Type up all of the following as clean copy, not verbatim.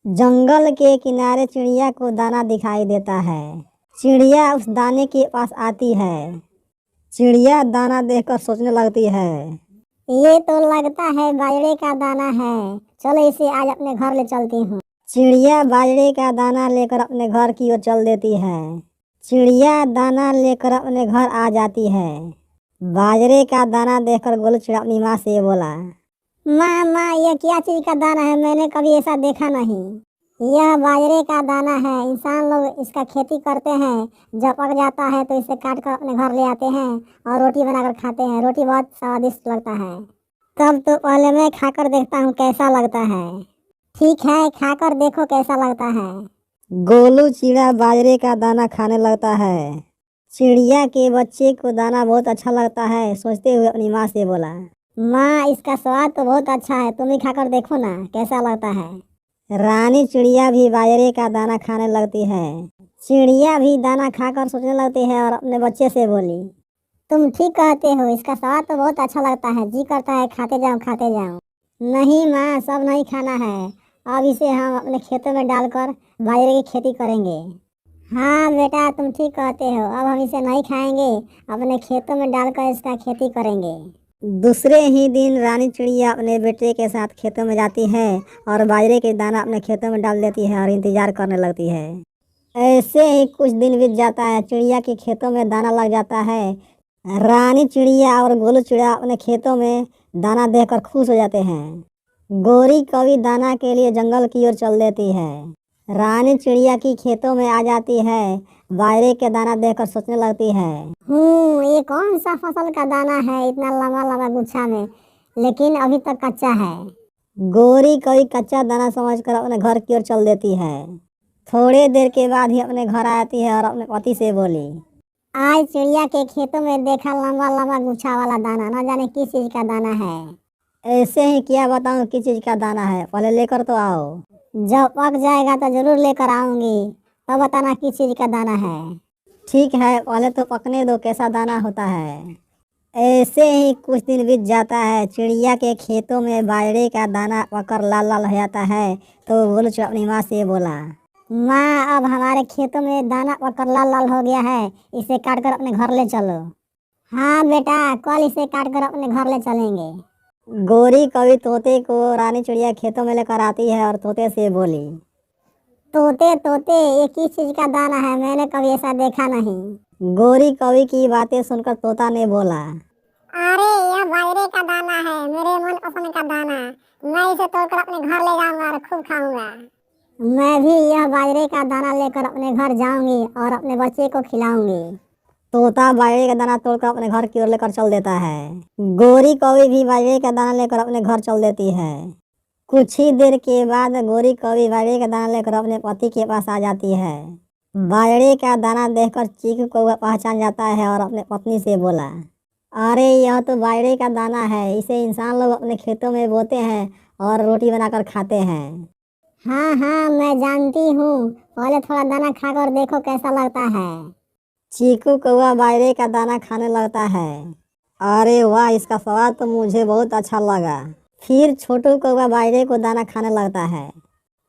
जंगल के किनारे चिड़िया को दाना दिखाई देता है। चिड़िया उस दाने के पास आती है। चिड़िया दाना देखकर सोचने लगती है, ये तो लगता है बाजरे का दाना है। चलो इसे आज अपने घर ले चलती हूँ। चिड़िया बाजरे का दाना लेकर अपने घर की ओर चल देती है। चिड़िया दाना लेकर अपने घर आ जाती है। बाजरे का दाना देखकर गोलू चिड़िया अपनी माँ से बोला, माँ माँ ये क्या चीज का दाना है, मैंने कभी ऐसा देखा नहीं। यह बाजरे का दाना है, इंसान लोग इसका खेती करते हैं। जब पक जाता है तो इसे काट कर अपने घर ले आते हैं और रोटी बनाकर खाते हैं। रोटी बहुत स्वादिष्ट लगता है। तब तो पहले मैं खाकर देखता हूँ कैसा लगता है। ठीक है, खाकर देखो कैसा लगता है। गोलू चिड़िया बाजरे का दाना खाने लगता है। चिड़िया के बच्चे को दाना बहुत अच्छा लगता है। सोचते हुए अपनी माँ से बोला, माँ इसका स्वाद तो बहुत अच्छा है, तुम ही खाकर देखो ना कैसा लगता है। रानी चिड़िया भी बाजरे का दाना खाने लगती है। चिड़िया भी दाना खाकर सोचने लगती है और अपने बच्चे से बोली, तुम ठीक कहते हो, इसका स्वाद तो बहुत अच्छा लगता है, जी करता है खाते जाओ खाते जाओ। नहीं माँ, सब नहीं खाना है, अब इसे हम अपने खेतों में डालकर बाजरे की खेती करेंगे। हाँ बेटा, तुम ठीक कहते हो, अब हम इसे नहीं खाएंगे, अपने खेतों में डालकर इसका खेती करेंगे। दूसरे ही दिन रानी चिड़िया अपने बेटे के साथ खेतों में जाती है और बाजरे के दाना अपने खेतों में डाल देती है और इंतजार करने लगती है। ऐसे ही कुछ दिन बीत जाता है। चिड़िया के खेतों में दाना लग जाता है। रानी चिड़िया और गोलू चिड़िया अपने खेतों में दाना देखकर खुश हो जाते हैं। गोरी कवि दाना के लिए जंगल की ओर चल देती है। रानी चिड़िया की खेतों में आ जाती है। बाजरे के दाना देखकर सोचने लगती है, ये कौन सा फसल का दाना है, इतना लंबा लंबा गुच्छा में, लेकिन अभी तक कच्चा है। गोरी कवि कच्चा दाना समझकर अपने घर की ओर चल देती है। थोड़े देर के बाद ही अपने घर आती है और अपने पति से बोली, आज चिड़िया के खेतों में देखा लंबा लंबा गुच्छा वाला दाना, न जाने किस चीज का दाना है। ऐसे ही क्या बताऊं किस चीज का दाना है, पहले लेकर तो आओ। जब पक जाएगा तो जरूर लेकर आऊंगी, तब बताना किस चीज का दाना है। ठीक है, पहले तो पकने दो कैसा दाना होता है। ऐसे ही कुछ दिन बीत जाता है। चिड़िया के खेतों में बाजरे का दाना पककर लाल लाल हो जाता है। तो गोलू चिड़िया अपनी माँ से बोला, माँ अब हमारे खेतों में दाना पककर लाल लाल हो गया है, इसे काट कर अपने घर ले चलो। हाँ बेटा, कल इसे काट कर अपने घर ले चलेंगे। गोरी कवि तोते को रानी चिड़िया खेतों में लेकर आती है और तोते से बोली, तोते तोते ये किस चीज का दाना है, मैंने कभी ऐसा देखा नहीं। गोरी कवि की बातें सुनकर तोता ने बोला, अरे यह बाजरे का दाना है, मेरे मन पसंद का दाना, मैं इसे तोड़कर अपने घर ले जाऊंगा और खूब खाऊंगा। मैं भी यह बाजरे का दाना लेकर अपने घर जाऊंगी और अपने बच्चे को खिलाऊंगी। तोता बाजरे का दाना तोड़कर अपने घर की ओर लेकर चल देता है। गोरी कौवी भी बाजरे का दाना लेकर अपने घर चल देती है। कुछ ही देर के बाद गोरी कौवी बाजरे का दाना लेकर अपने पति के पास आ जाती है। बाजरे का दाना देखकर चीकू कौवा पहचान जाता है और अपने पत्नी से बोला, अरे यह तो बाजरे का दाना है, इसे इंसान लोग अपने खेतों में बोते हैं और रोटी बनाकर खाते हैं। हाँ हाँ मैं जानती हूँ, पहले थोड़ा दाना खाकर देखो कैसा लगता है। चीकू कौवा बाजरे का दाना खाने लगता है। अरे वाह, इसका स्वाद तो मुझे बहुत अच्छा लगा। फिर छोटू कौवा बाजरे को दाना खाने लगता है।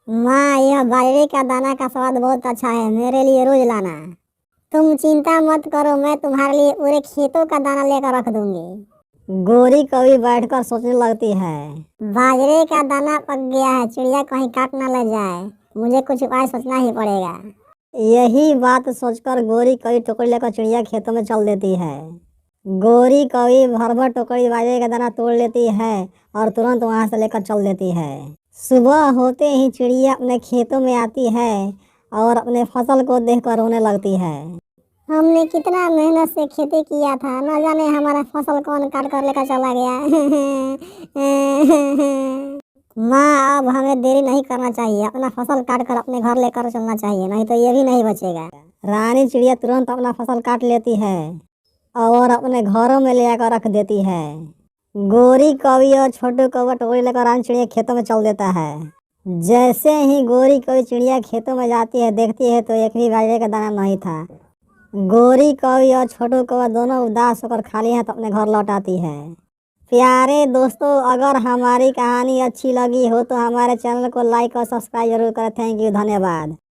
माँ यह बाजरे का दाना का स्वाद बहुत अच्छा है, मेरे लिए रोज लाना। तुम चिंता मत करो, मैं तुम्हारे लिए पूरे खेतों का दाना लेकर रख दूंगी। गोरी कवि बैठकर सोचने लगती है, बाजरे का दाना पक गया है, चिड़िया कहीं काट ना ले जाए, मुझे कुछ उपाय सोचना ही पड़ेगा। यही बात सोचकर गोरी कवि टोकरी लेकर चिड़िया खेतों में चल देती है। गोरी कवि भर भर टोकरी बाजरे का दाना तोड़ लेती है और तुरंत वहां से लेकर चल देती है। सुबह होते ही चिड़िया अपने खेतों में आती है और अपने फसल को देखकर रोने लगती है। हमने कितना मेहनत से खेती किया था, न जाने हमारा फसल कौन काट कर लेकर चला गया। माँ अब हमें देरी नहीं करना चाहिए, अपना फसल काट कर अपने घर लेकर चलना चाहिए, नहीं तो ये भी नहीं बचेगा। रानी चिड़िया तुरंत अपना फसल काट लेती है और अपने घरों में ले आकर रख देती है। गोरी कवि और छोटू कौवा टोकरी लेकर रानी चिड़िया खेतों में चल देता है। जैसे ही गोरी कवि चिड़िया खेतों में जाती है, देखती है तो एक भी बाजरे का दाना नहीं था। गोरी कवि और छोटू कौवा दोनों उदास होकर खाली हाथ अपने घर लौट आती है। प्यारे दोस्तों, अगर हमारी कहानी अच्छी लगी हो तो हमारे चैनल को लाइक और सब्सक्राइब जरूर करें। थैंक यू, धन्यवाद।